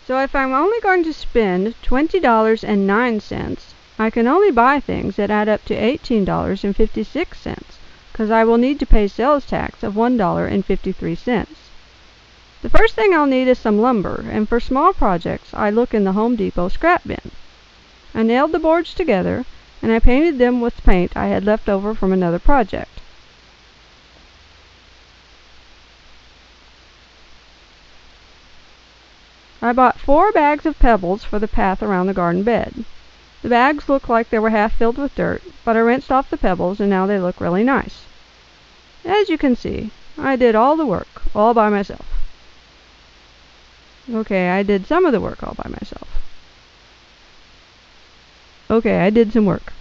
So if I'm only going to spend $20.09, I can only buy things that add up to $18.56, because I will need to pay sales tax of $1.53. The first thing I'll need is some lumber, and for small projects I look in the Home Depot scrap bin. I nailed the boards together, and I painted them with paint I had left over from another project. I bought 4 bags of pebbles for the path around the garden bed. The bags looked like they were half filled with dirt, but I rinsed off the pebbles and now they look really nice. As you can see, I did all the work, all by myself. Okay, I did some of the work all by myself. Okay, I did some work.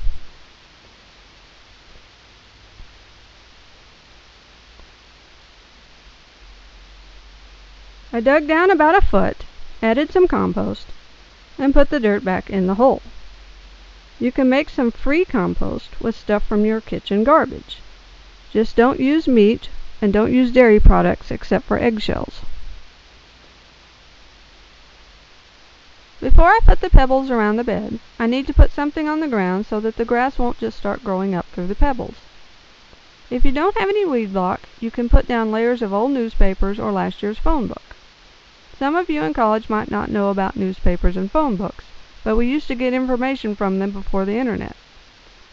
I dug down about a foot, added some compost, and put the dirt back in the hole. You can make some free compost with stuff from your kitchen garbage. Just don't use meat and don't use dairy products except for eggshells. Before I put the pebbles around the bed, I need to put something on the ground so that the grass won't just start growing up through the pebbles. If you don't have any weed block, you can put down layers of old newspapers or last year's phone book. Some of you in college might not know about newspapers and phone books, but we used to get information from them before the internet.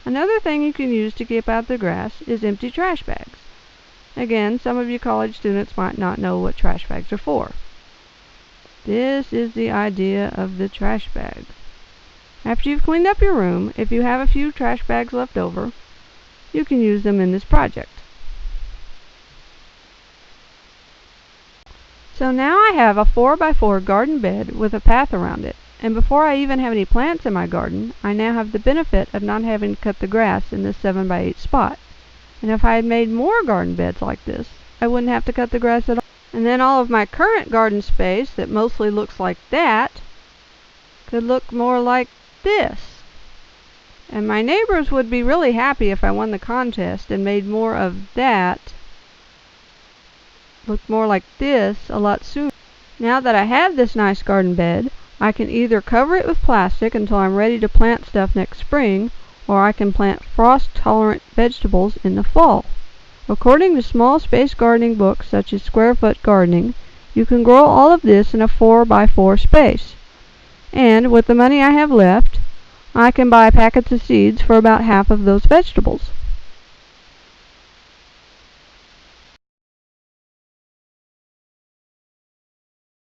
Another thing you can use to keep out the grass is empty trash bags. Again, some of you college students might not know what trash bags are for. This is the idea of the trash bag. After you've cleaned up your room, if you have a few trash bags left over, you can use them in this project. So now I have a 4x4 garden bed with a path around it, and before I even have any plants in my garden, I now have the benefit of not having to cut the grass in this 7x8 spot. And if I had made more garden beds like this, I wouldn't have to cut the grass at all. And then all of my current garden space that mostly looks like that could look more like this. And my neighbors would be really happy if I won the contest and made more of that look more like this a lot sooner. Now that I have this nice garden bed, I can either cover it with plastic until I'm ready to plant stuff next spring, or I can plant frost-tolerant vegetables in the fall. According to small space gardening books such as Square Foot Gardening, you can grow all of this in a 4x4 space. And with the money I have left, I can buy packets of seeds for about half of those vegetables.